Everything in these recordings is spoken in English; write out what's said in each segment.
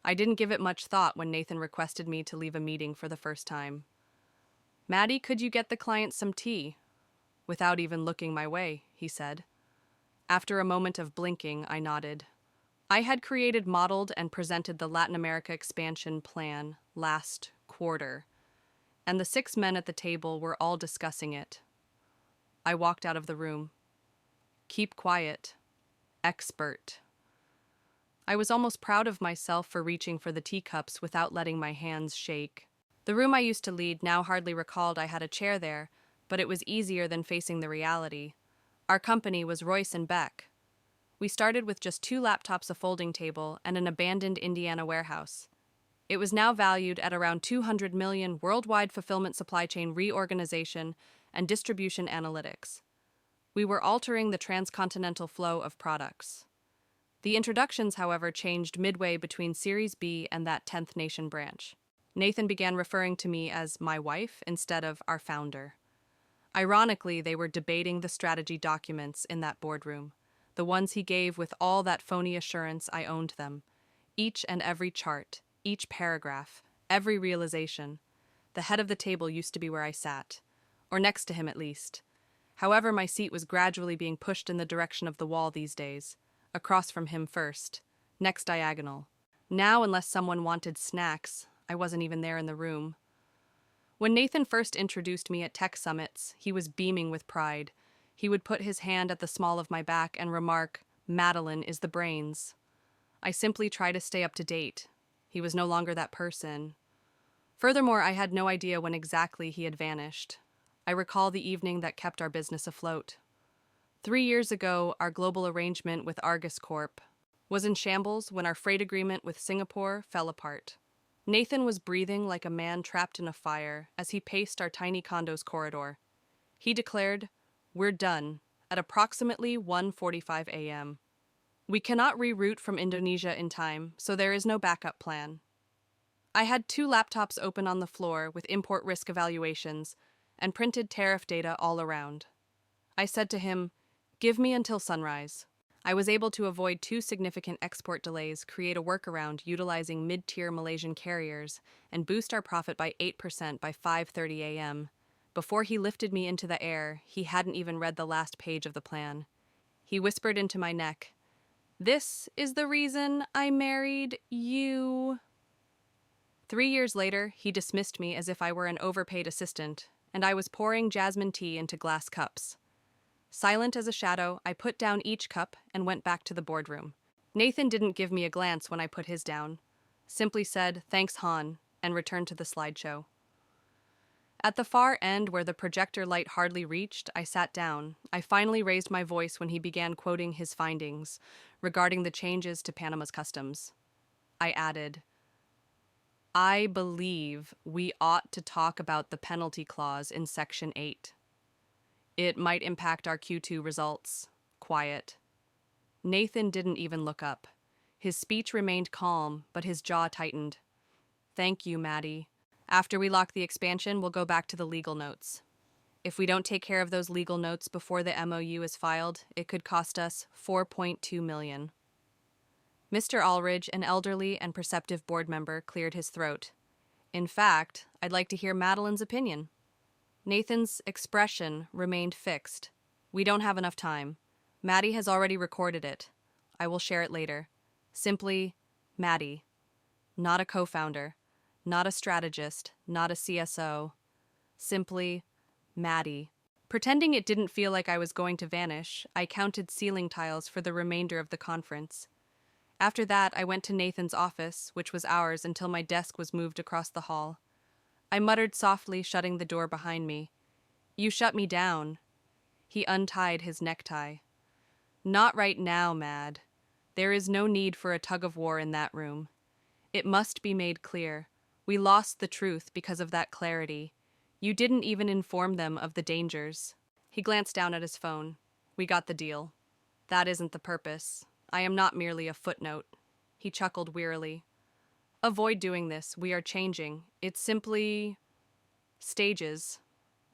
I didn't give it much thought when Nathan requested me to leave a meeting for the first time. "Maddie, could you get the client some tea?" "Without even looking my way," he said. After a moment of blinking, I nodded. I had created, modeled, and presented the Latin America expansion plan last quarter, and the 6 men at the table were all discussing it. I walked out of the room. Keep quiet. Expert. I was almost proud of myself for reaching for the teacups without letting my hands shake. The room I used to lead now hardly recalled I had a chair there, but it was easier than facing the reality. Our company was Royce and Beck. We started with just 2 laptops, a folding table, and an abandoned Indiana warehouse. It was now valued at around 200 million worldwide fulfillment, supply chain reorganization, and distribution analytics. We were altering the transcontinental flow of products. The introductions, however, changed midway between Series B and that 10th nation branch. Nathan began referring to me as my wife instead of our founder. Ironically, they were debating the strategy documents in that boardroom, the ones he gave with all that phony assurance I owned them. Each and every chart, each paragraph, every realization. The head of the table used to be where I sat, or next to him at least. However, my seat was gradually being pushed in the direction of the wall these days, across from him first, next diagonal. Now, unless someone wanted snacks, I wasn't even there in the room. When Nathan first introduced me at tech summits, he was beaming with pride. He would put his hand at the small of my back and remark, "Madeline is the brains." I simply try to stay up to date. He was no longer that person. Furthermore, I had no idea when exactly he had vanished. I recall the evening that kept our business afloat. 3 years ago, our global arrangement with Argus Corp was in shambles when our freight agreement with Singapore fell apart. Nathan was breathing like a man trapped in a fire as he paced our tiny condo's corridor. He declared, "We're done," at approximately 1:45 a.m. "We cannot reroute from Indonesia in time, so there is no backup plan." I had 2 laptops open on the floor with import risk evaluations and printed tariff data all around. I said to him, "Give me until sunrise." I was able to avoid 2 significant export delays, create a workaround utilizing mid-tier Malaysian carriers, and boost our profit by 8% by 5:30 a.m. Before he lifted me into the air, he hadn't even read the last page of the plan. He whispered into my neck, "This is the reason I married you." 3 years later, he dismissed me as if I were an overpaid assistant, and I was pouring jasmine tea into glass cups. Silent as a shadow, I put down each cup and went back to the boardroom. Nathan didn't give me a glance when I put his down, simply said, "Thanks, Han," and returned to the slideshow. At the far end, where the projector light hardly reached, I sat down. I finally raised my voice when he began quoting his findings regarding the changes to Panama's customs. I added, "I believe we ought to talk about the penalty clause in Section 8. It might impact our Q2 results." Quiet. Nathan didn't even look up. His speech remained calm, but his jaw tightened. "Thank you, Maddie. After we lock the expansion, we'll go back to the legal notes. If we don't take care of those legal notes before the MOU is filed, it could cost us $4.2 million. Mr. Allridge, an elderly and perceptive board member, cleared his throat. "In fact, I'd like to hear Madeline's opinion." Nathan's expression remained fixed. "We don't have enough time. Maddie has already recorded it. I will share it later. Simply, Maddie. Not a co-founder, not a strategist, not a CSO. Simply, Maddie." Pretending it didn't feel like I was going to vanish, I counted ceiling tiles for the remainder of the conference. After that, I went to Nathan's office, which was ours until my desk was moved across the hall. I muttered softly, shutting the door behind me. "You shut me down." He untied his necktie. "Not right now, Mad. There is no need for a tug-of-war in that room. It must be made clear. We lost the truth because of that clarity. You didn't even inform them of the dangers." He glanced down at his phone. "We got the deal. That isn't the purpose. I am not merely a footnote." He chuckled wearily. "Avoid doing this. We are changing. It's simply stages."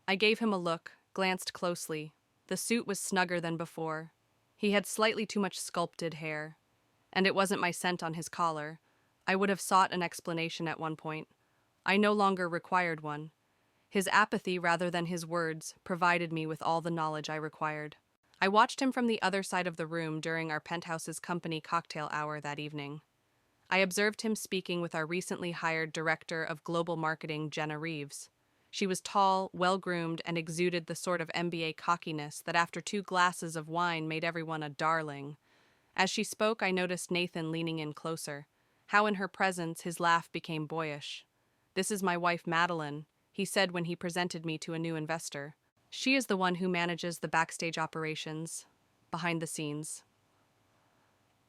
I gave him a look, glanced closely. The suit was snugger than before. He had slightly too much sculpted hair. And it wasn't my scent on his collar. I would have sought an explanation at one point. I no longer required one. His apathy, rather than his words, provided me with all the knowledge I required. I watched him from the other side of the room during our penthouse's company cocktail hour that evening. I observed him speaking with our recently hired director of global marketing, Jenna Reeves. She was tall, well-groomed, and exuded the sort of MBA cockiness that after 2 glasses of wine made everyone a darling. As she spoke, I noticed Nathan leaning in closer. How in her presence his laugh became boyish. "This is my wife Madeline," he said when he presented me to a new investor. "She is the one who manages the backstage operations, behind the scenes."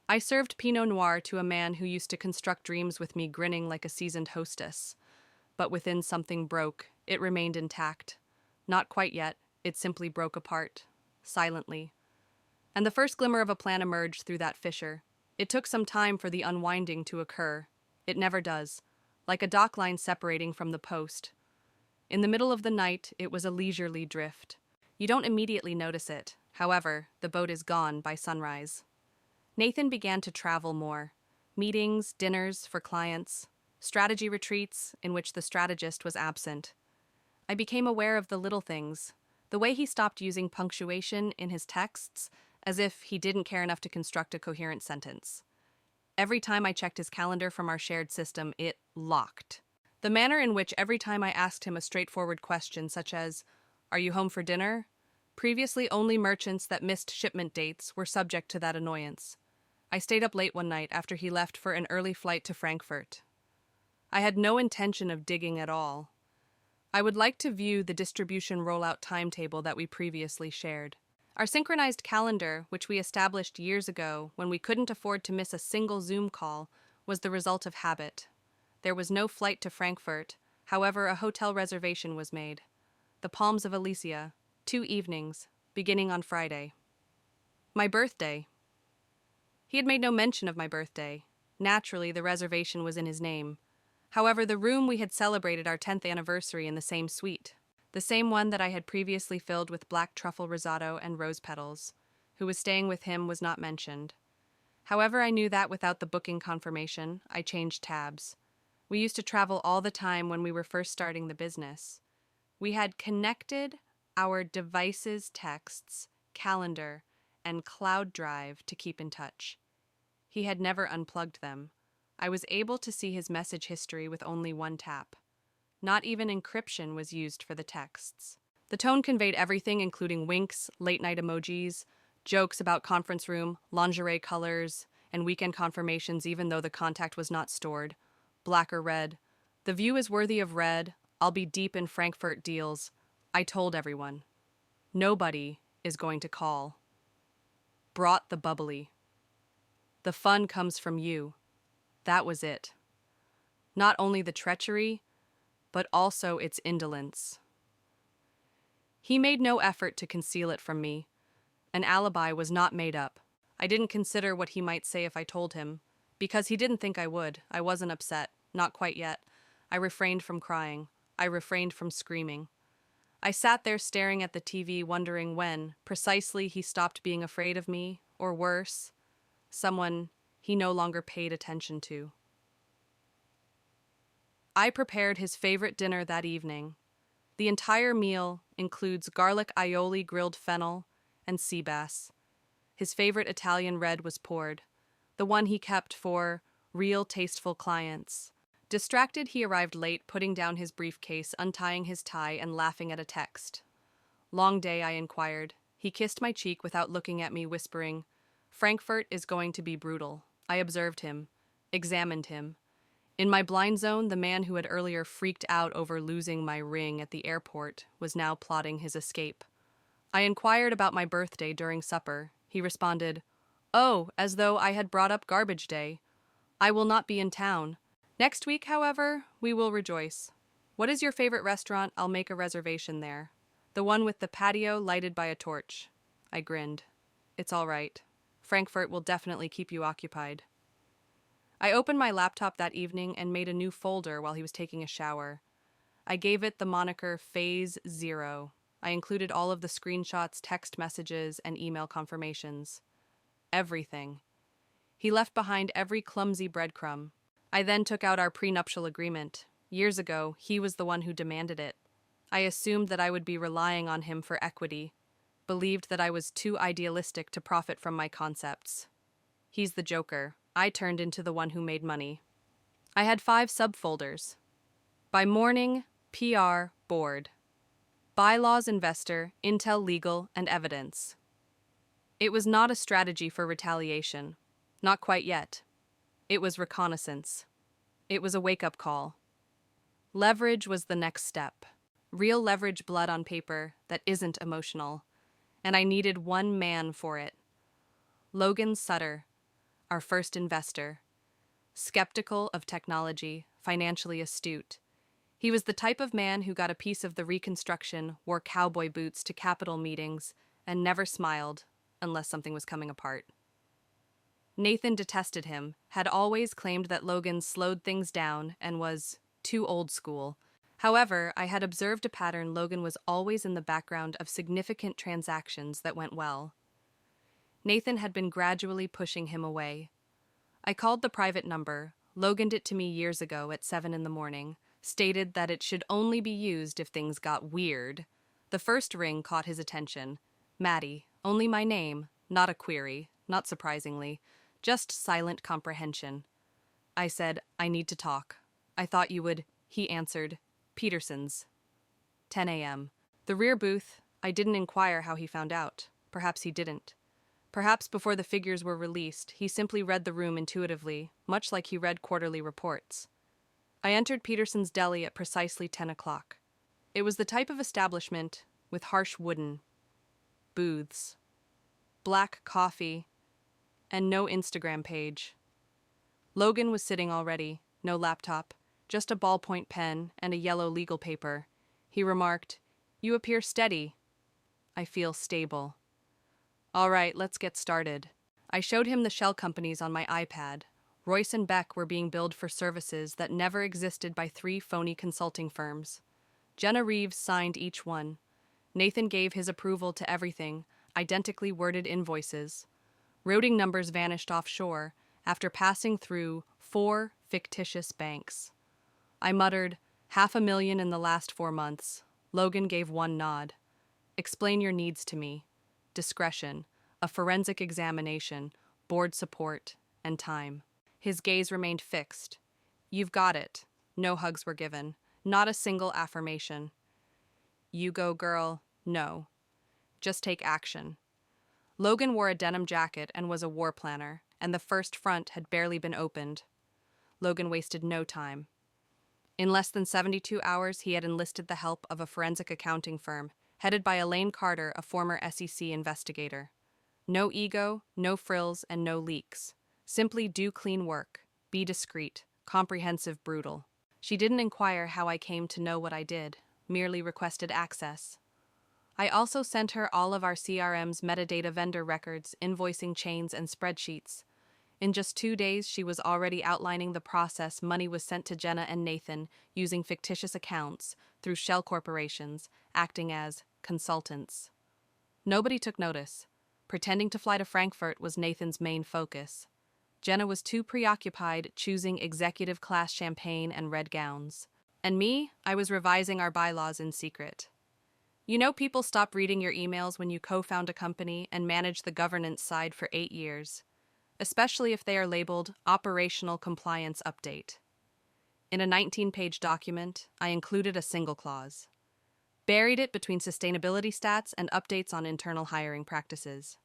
I served Pinot Noir to a man who used to construct dreams with me, grinning like a seasoned hostess. But within something broke. It remained intact. Not quite yet. It simply broke apart. Silently. And the first glimmer of a plan emerged through that fissure. It took some time for the unwinding to occur. It never does. Like a dock line separating from the post. In the middle of the night, it was a leisurely drift. You don't immediately notice it. However, the boat is gone by sunrise. Nathan began to travel more. Meetings, dinners for clients, strategy retreats in which the strategist was absent. I became aware of the little things. The way he stopped using punctuation in his texts, as if he didn't care enough to construct a coherent sentence. Every time I checked his calendar from our shared system, it locked. The manner in which every time I asked him a straightforward question such as, "Are you home for dinner?" Previously only merchants that missed shipment dates were subject to that annoyance. I stayed up late one night after he left for an early flight to Frankfurt. I had no intention of digging at all. I would like to view the distribution rollout timetable that we previously shared. Our synchronized calendar, which we established years ago when we couldn't afford to miss a single Zoom call, was the result of habit. There was no flight to Frankfurt, however a hotel reservation was made. The Palms of Elysia, 2 evenings, beginning on Friday. My birthday. He had made no mention of my birthday. Naturally, the reservation was in his name. However, the room we had celebrated our 10th anniversary in the same suite. The same one that I had previously filled with black truffle risotto and rose petals. Who was staying with him was not mentioned. However, I knew that without the booking confirmation, I changed tabs. We used to travel all the time when we were first starting the business. We had connected our devices' texts, calendar, and cloud drive to keep in touch. He had never unplugged them. I was able to see his message history with only one tap. Not even encryption was used for the texts. The tone conveyed everything, including winks, late-night emojis, jokes about conference room, lingerie colors, and weekend confirmations even though the contact was not stored. Black or red. The view is worthy of red. I'll be deep in Frankfurt deals. I told everyone. Nobody is going to call. Brought the bubbly. The fun comes from you. That was it. Not only the treachery, but also its indolence. He made no effort to conceal it from me. An alibi was not made up. I didn't consider what he might say if I told him. Because he didn't think I would. I wasn't upset. Not quite yet. I refrained from crying. I refrained from screaming. I sat there staring at the TV, wondering when, precisely, he stopped being afraid of me, or worse, someone he no longer paid attention to. I prepared his favorite dinner that evening. The entire meal includes garlic aioli, grilled fennel, and sea bass. His favorite Italian red was poured, the one he kept for real tasteful clients. Distracted, he arrived late, putting down his briefcase, untying his tie, and laughing at a text. "Long day," I inquired. He kissed my cheek without looking at me, whispering, "Frankfurt is going to be brutal." I observed him, examined him. In my blind zone, the man who had earlier freaked out over losing my ring at the airport was now plotting his escape. I inquired about my birthday during supper. He responded, "Oh, as though I had brought up garbage day. I will not be in town. Next week, however, we will rejoice. What is your favorite restaurant? I'll make a reservation there. The one with the patio lighted by a torch." I grinned. "It's all right. Frankfurt will definitely keep you occupied." I opened my laptop that evening and made a new folder while he was taking a shower. I gave it the moniker Phase 0. I included all of the screenshots, text messages, and email confirmations. Everything. He left behind every clumsy breadcrumb. I then took out our prenuptial agreement. Years ago, he was the one who demanded it. I assumed that I would be relying on him for equity, believed that I was too idealistic to profit from my concepts. He's the joker. I turned into the one who made money. I had 5 subfolders. By morning, PR, board. Bylaws, investor, intel, legal, and evidence. It was not a strategy for retaliation. Not quite yet. It was reconnaissance. It was a wake-up call. Leverage was the next step. Real leverage, blood on paper that isn't emotional. And I needed one man for it. Logan Sutter, our first investor. Skeptical of technology, financially astute. He was the type of man who got a piece of the Reconstruction, wore cowboy boots to Capitol meetings, and never smiled unless something was coming apart. Nathan detested him, had always claimed that Logan slowed things down and was too old school. However, I had observed a pattern. Logan was always in the background of significant transactions that went well. Nathan had been gradually pushing him away. I called the private number, Loganed it to me years ago at 7 in the morning, stated that it should only be used if things got weird. The first ring caught his attention. Maddie, only my name, not a query, not surprisingly, just silent comprehension. I said, I need to talk. I thought you would. He answered, Peterson's. 10 a.m. The rear booth. I didn't inquire how he found out. Perhaps he didn't. Perhaps before the figures were released, he simply read the room intuitively, much like he read quarterly reports. I entered Peterson's deli at precisely 10 o'clock. It was the type of establishment with harsh wooden booths, black coffee, and no Instagram page. Logan was sitting already, no laptop, just a ballpoint pen and a yellow legal paper. He remarked, You appear steady. I feel stable. All right, let's get started. I showed him the shell companies on my iPad. Royce and Beck were being billed for services that never existed by 3 phony consulting firms. Jenna Reeves signed each one. Nathan gave his approval to everything, identically worded invoices. Routing numbers vanished offshore after passing through 4 fictitious banks. I muttered, $500,000 in the last 4 months. Logan gave one nod. Explain your needs to me. Discretion, a forensic examination, board support, and time. His gaze remained fixed. You've got it. No hugs were given. Not a single affirmation. You go, girl. No. Just take action. Logan wore a denim jacket and was a war planner, and the first front had barely been opened. Logan wasted no time. In less than 72 hours, he had enlisted the help of a forensic accounting firm, headed by Elaine Carter, a former SEC investigator. No ego, no frills, and no leaks. Simply do clean work. Be discreet, comprehensive, brutal. She didn't inquire how I came to know what I did, merely requested access. I also sent her all of our CRM's metadata vendor records, invoicing chains, and spreadsheets. In just 2 days, she was already outlining the process. Money was sent to Jenna and Nathan using fictitious accounts through shell corporations, acting as consultants. Nobody took notice. Pretending to fly to Frankfurt was Nathan's main focus. Jenna was too preoccupied choosing executive-class champagne and red gowns. And me, I was revising our bylaws in secret. You know, people stop reading your emails when you co-found a company and manage the governance side for 8 years, especially if they are labeled Operational Compliance Update. In a 19-page document, I included a single clause. Buried it between sustainability stats and updates on internal hiring practices.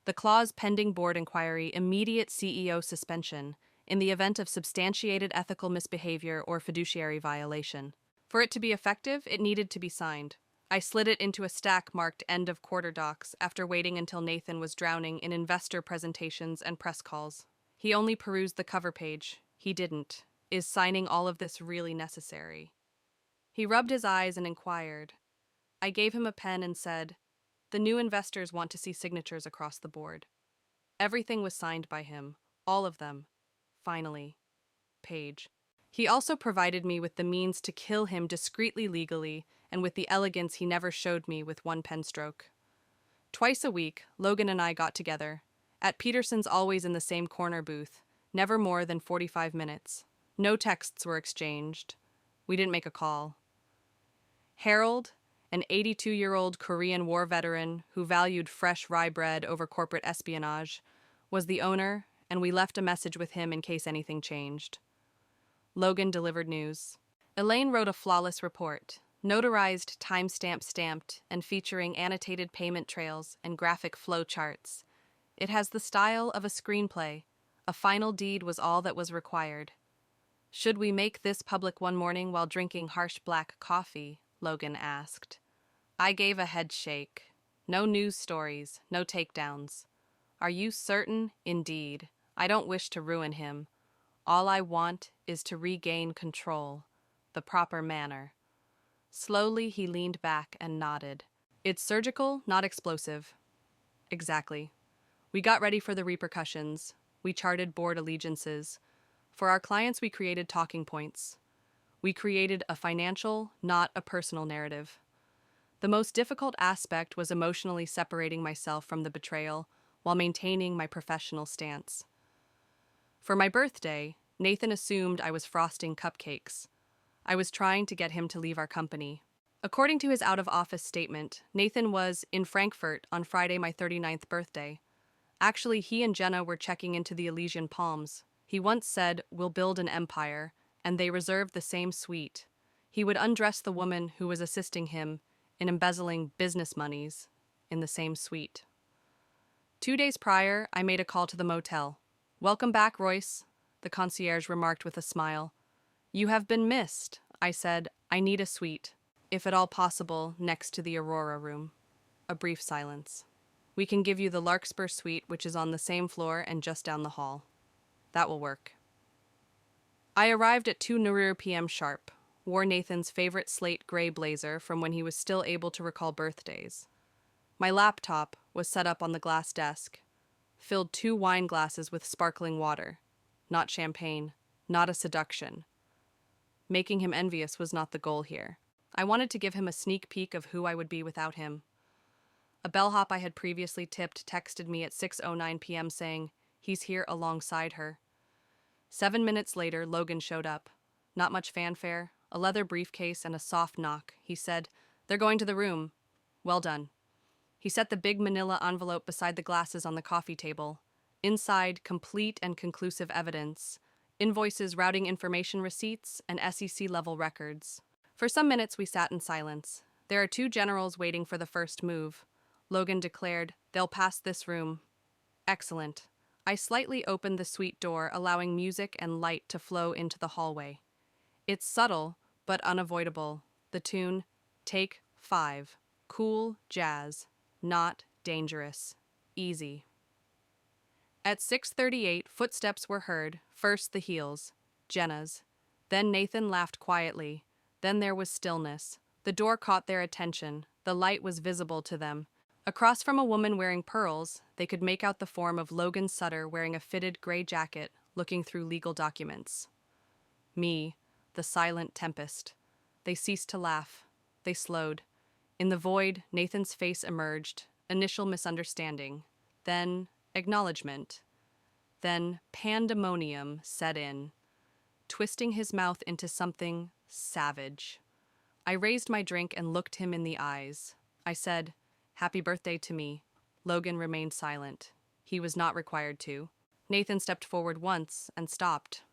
The clause pending board inquiry, immediate CEO suspension in the event of substantiated ethical misbehavior or fiduciary violation. For it to be effective, it needed to be signed. I slid it into a stack marked end of quarter docs after waiting until Nathan was drowning in investor presentations and press calls. He only perused the cover page. He didn't. Is signing all of this really necessary? He rubbed his eyes and inquired. I gave him a pen and said, The new investors want to see signatures across the board. Everything was signed by him. All of them. Finally. Page. He also provided me with the means to kill him discreetly legally and with the elegance he never showed me with one pen stroke. Twice a week, Logan and I got together. At Peterson's, always in the same corner booth, never more than 45 minutes. No texts were exchanged. We didn't make a call. Harold, an 82-year-old Korean War veteran who valued fresh rye bread over corporate espionage, was the owner, and we left a message with him in case anything changed. Logan delivered news. Elaine wrote a flawless report, notarized, timestamp stamped, and featuring annotated payment trails and graphic flow charts. It has the style of a screenplay. A final deed was all that was required. Should we make this public one morning while drinking harsh black coffee? Logan asked. I gave a head shake. No news stories, no takedowns. Are you certain? Indeed. I don't wish to ruin him. All I want is to regain control, the proper manner. Slowly he leaned back and nodded. It's surgical, not explosive. Exactly. We got ready for the repercussions. We charted board allegiances. For our clients, we created talking points. We created a financial, not a personal narrative. The most difficult aspect was emotionally separating myself from the betrayal while maintaining my professional stance. For my birthday, Nathan assumed I was frosting cupcakes. I was trying to get him to leave our company. According to his out-of-office statement, Nathan was in Frankfurt on Friday, my 39th birthday. Actually, he and Jenna were checking into the Elysian Palms. He once said, "We'll build an empire," and they reserved the same suite. He would undress the woman who was assisting him in embezzling business monies in the same suite. 2 days prior, I made a call to the motel. "Welcome back, Royce," the concierge remarked with a smile. "You have been missed," I said. "I need a suite, if at all possible, next to the Aurora room." A brief silence. "We can give you the Larkspur suite, which is on the same floor and just down the hall." "That will work." I arrived at 2 p.m. sharp, wore Nathan's favorite slate gray blazer from when he was still able to recall birthdays. My laptop was set up on the glass desk, filled 2 wine glasses with sparkling water. Not champagne, not a seduction. Making him envious was not the goal here. I wanted to give him a sneak peek of who I would be without him. A bellhop I had previously tipped texted me at 6:09 p.m. saying, "He's here alongside her." 7 minutes later, Logan showed up. Not much fanfare, a leather briefcase and a soft knock. He said, "They're going to the room." "Well done." He set the big manila envelope beside the glasses on the coffee table. Inside, complete and conclusive evidence. Invoices, routing information receipts, and SEC-level records. For some minutes, we sat in silence. "There are 2 generals waiting for the first move." Logan declared, "They'll pass this room." "Excellent." I slightly opened the suite door, allowing music and light to flow into the hallway. It's subtle, but unavoidable. The tune, Take 5. Cool jazz. Not dangerous. Easy. At 6:38, footsteps were heard, first the heels, Jenna's. Then Nathan laughed quietly. Then there was stillness. The door caught their attention. The light was visible to them. Across from a woman wearing pearls, they could make out the form of Logan Sutter wearing a fitted gray jacket, looking through legal documents. Me, the silent tempest. They ceased to laugh. They slowed. In the void, Nathan's face emerged. Initial misunderstanding. Then acknowledgement. Then pandemonium set in, twisting his mouth into something savage. I raised my drink and looked him in the eyes. I said, "Happy birthday to me." Logan remained silent. He was not required to. Nathan stepped forward once and stopped.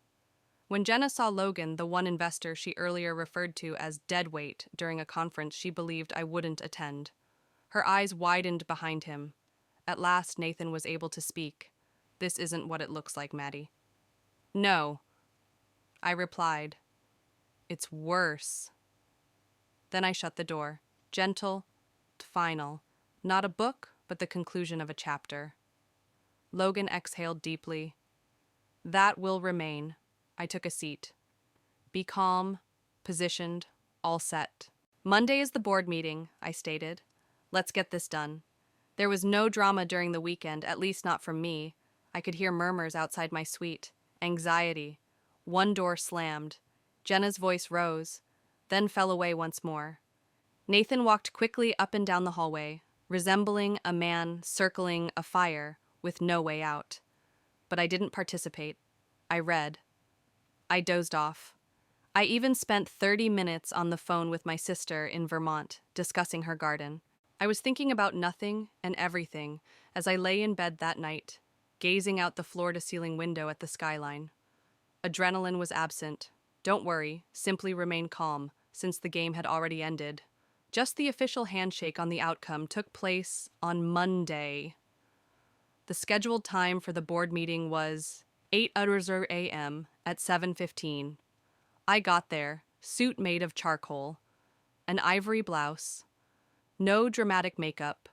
When Jenna saw Logan, the one investor she earlier referred to as deadweight during a conference she believed I wouldn't attend, her eyes widened behind him. At last, Nathan was able to speak. "This isn't what it looks like, Maddie." "No," I replied. "It's worse." Then I shut the door. Gentle, final. Not a book, but the conclusion of a chapter. Logan exhaled deeply. "That will remain." I took a seat. "Be calm, positioned, all set." "Monday is the board meeting," I stated. "Let's get this done." There was no drama during the weekend, at least not from me. I could hear murmurs outside my suite. Anxiety. One door slammed. Jenna's voice rose, then fell away once more. Nathan walked quickly up and down the hallway, resembling a man circling a fire with no way out. But I didn't participate. I read. I dozed off. I even spent 30 minutes on the phone with my sister in Vermont, discussing her garden. I was thinking about nothing and everything as I lay in bed that night, gazing out the floor-to-ceiling window at the skyline. Adrenaline was absent. Don't worry, simply remain calm, since the game had already ended. Just the official handshake on the outcome took place on Monday. The scheduled time for the board meeting was 8:00 a.m. at 7:15. I got there, suit made of charcoal, an ivory blouse, no dramatic makeup,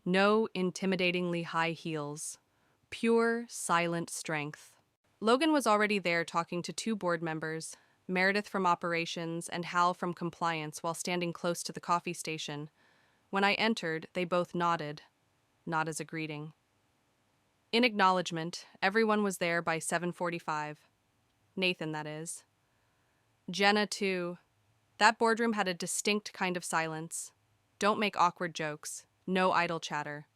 no intimidatingly high heels, pure, silent strength. Logan was already there talking to two board members, Meredith from operations and Hal from compliance, while standing close to the coffee station. When I entered, they both nodded, not as a greeting. In acknowledgement, everyone was there by 7:45. Nathan, that is. Jenna, too. That boardroom had a distinct kind of silence. Don't make awkward jokes. No idle chatter.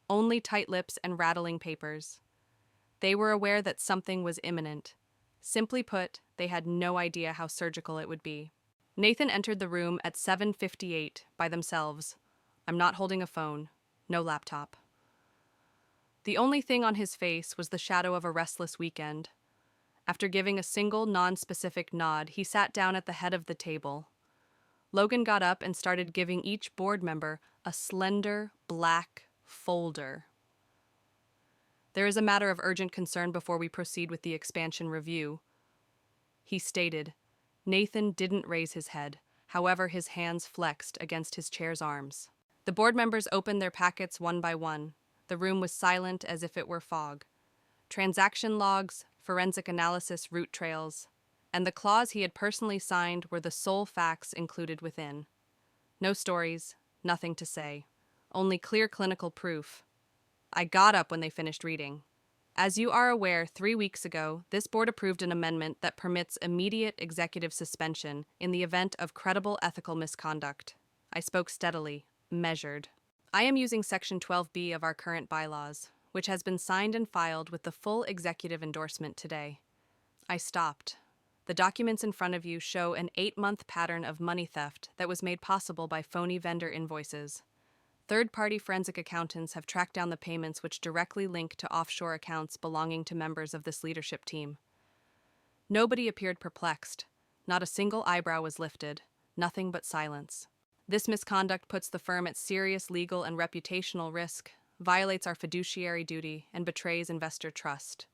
Only tight lips and rattling papers. They were aware that something was imminent. Simply put, they had no idea how surgical it would be. Nathan entered the room at 7:58 by themselves. I'm not holding a phone. No laptop. The only thing on his face was the shadow of a restless weekend. After giving a single, non-specific nod, he sat down at the head of the table. Logan got up and started giving each board member a slender, black folder. There is a matter of urgent concern before we proceed with the expansion review, he stated. Nathan didn't raise his head. However, his hands flexed against his chair's arms. The board members opened their packets one by one. The room was silent as if it were fog. Transaction logs, forensic analysis route trails, and the clause he had personally signed were the sole facts included within. No stories, nothing to say. Only clear clinical proof. I got up when they finished reading. As you are aware, 3 weeks ago, this board approved an amendment that permits immediate executive suspension in the event of credible ethical misconduct. I spoke steadily, measured. I am using Section 12B of our current bylaws, which has been signed and filed with the full executive endorsement today. I stopped. The documents in front of you show an 8-month pattern of money theft that was made possible by phony vendor invoices. Third-party forensic accountants have tracked down the payments which directly link to offshore accounts belonging to members of this leadership team. Nobody appeared perplexed. Not a single eyebrow was lifted. Nothing but silence. This misconduct puts the firm at serious legal and reputational risk, violates our fiduciary duty, and betrays investor trust.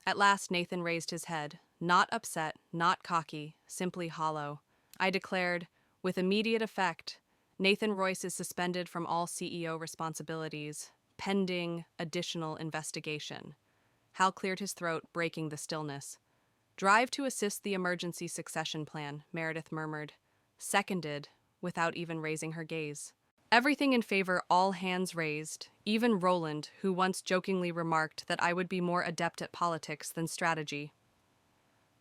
At last, Nathan raised his head, not upset, not cocky, simply hollow. I declared, with immediate effect, Nathan Royce is suspended from all CEO responsibilities, pending additional investigation. Hal cleared his throat, breaking the stillness. Drive to assist the emergency succession plan, Meredith murmured. Seconded, without even raising her gaze. Everything in favor, all hands raised, even Roland, who once jokingly remarked that I would be more adept at politics than strategy.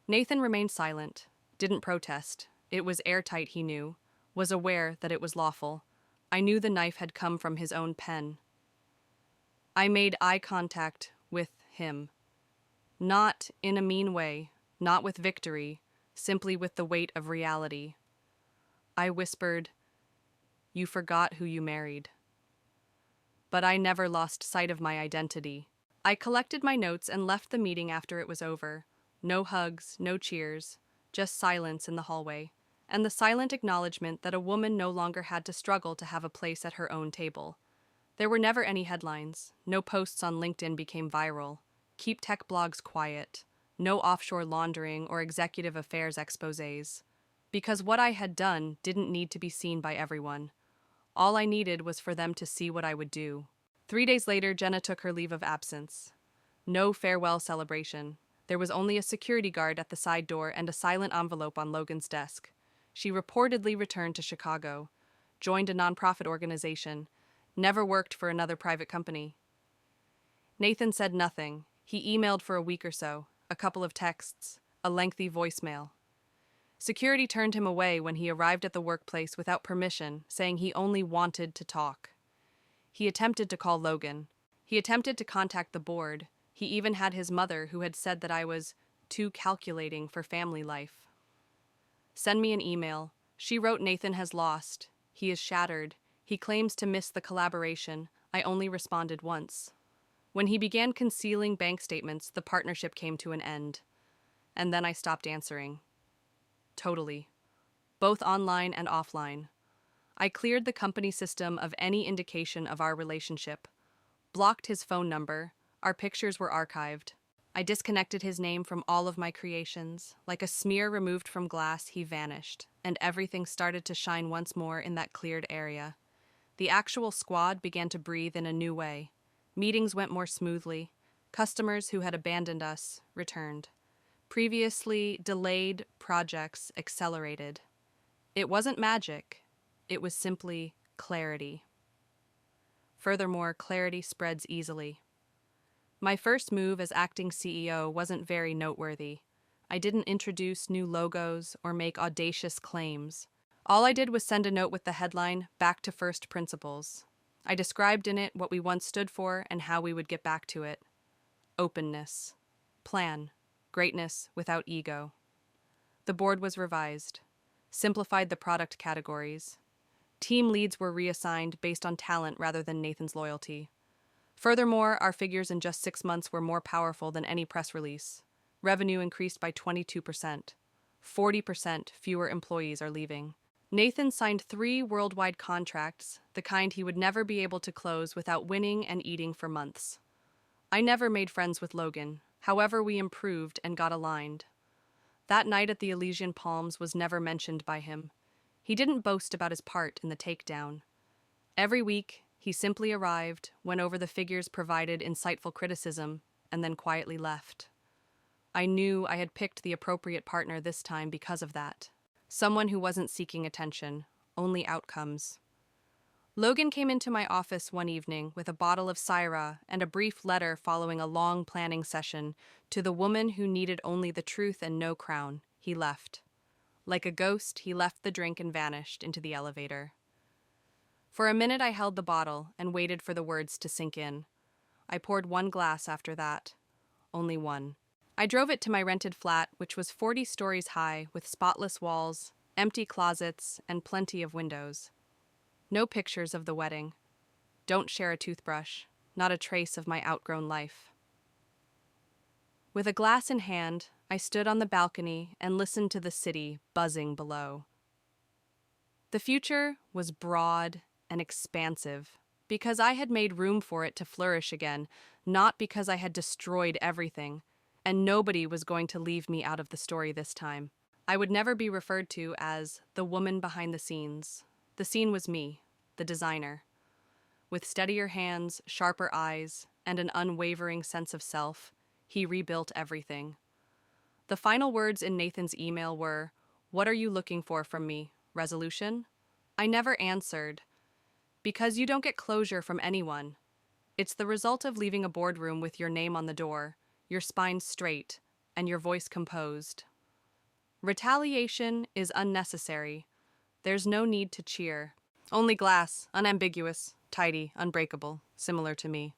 Nathan remained silent, didn't protest. It was airtight, he knew. Was aware that it was lawful. I knew the knife had come from his own pen. I made eye contact with him. Not in a mean way, not with victory, simply with the weight of reality. I whispered, "You forgot who you married." But I never lost sight of my identity. I collected my notes and left the meeting after it was over. No hugs, no cheers, just silence in the hallway, and the silent acknowledgement that a woman no longer had to struggle to have a place at her own table. There were never any headlines. No posts on LinkedIn became viral. Keep tech blogs quiet. No offshore laundering or executive affairs exposés. Because what I had done didn't need to be seen by everyone. All I needed was for them to see what I would do. 3 days later, Jenna took her leave of absence. No farewell celebration. There was only a security guard at the side door and a silent envelope on Logan's desk. She reportedly returned to Chicago, joined a nonprofit organization, never worked for another private company. Nathan said nothing. He emailed for a week or so, a couple of texts, a lengthy voicemail. Security turned him away when he arrived at the workplace without permission, saying he only wanted to talk. He attempted to call Logan. He attempted to contact the board. He even had his mother, who had said that I was too calculating for family life. Send me an email. She wrote, Nathan has lost. He is shattered. He claims to miss the collaboration. I only responded once. When he began concealing bank statements, the partnership came to an end. And then I stopped answering. Totally. Both online and offline. I cleared the company system of any indication of our relationship, blocked his phone number, our pictures were archived. I disconnected his name from all of my creations. Like a smear removed from glass, he vanished, and everything started to shine once more in that cleared area. The actual squad began to breathe in a new way. Meetings went more smoothly. Customers who had abandoned us returned. Previously delayed projects accelerated. It wasn't magic. It was simply clarity. Furthermore, clarity spreads easily. My first move as acting CEO wasn't very noteworthy. I didn't introduce new logos or make audacious claims. All I did was send a note with the headline, "Back to First Principles." I described in it what we once stood for and how we would get back to it. Openness. Plan. Greatness without ego. The board was revised. Simplified the product categories. Team leads were reassigned based on talent rather than Nathan's loyalty. Furthermore, our figures in just 6 months were more powerful than any press release. Revenue increased by 22%. 40% fewer employees are leaving. Nathan signed 3 worldwide contracts, the kind he would never be able to close without winning and eating for months. I never made friends with Logan. However, we improved and got aligned. That night at the Elysian Palms was never mentioned by him. He didn't boast about his part in the takedown. Every week, he simply arrived, went over the figures, provided insightful criticism, and then quietly left. I knew I had picked the appropriate partner this time because of that. Someone who wasn't seeking attention, only outcomes. Logan came into my office one evening with a bottle of Syrah and a brief letter following a long planning session to the woman who needed only the truth and no crown. He left. Like a ghost, he left the drink and vanished into the elevator. For a minute I held the bottle and waited for the words to sink in. I poured 1 glass after that. Only 1. I drove it to my rented flat, which was 40 stories high, with spotless walls, empty closets, and plenty of windows. No pictures of the wedding. Don't share a toothbrush. Not a trace of my outgrown life. With a glass in hand, I stood on the balcony and listened to the city buzzing below. The future was broad and expansive because I had made room for it to flourish again, not because I had destroyed everything, and nobody was going to leave me out of the story this time. I would never be referred to as the woman behind the scenes. The scene was me, the designer. With steadier hands, sharper eyes, and an unwavering sense of self, he rebuilt everything. The final words in Nathan's email were, "What are you looking for from me? Resolution?" I never answered. Because you don't get closure from anyone. It's the result of leaving a boardroom with your name on the door, your spine straight, and your voice composed. Retaliation is unnecessary. There's no need to cheer. Only glass, unambiguous, tidy, unbreakable, similar to me.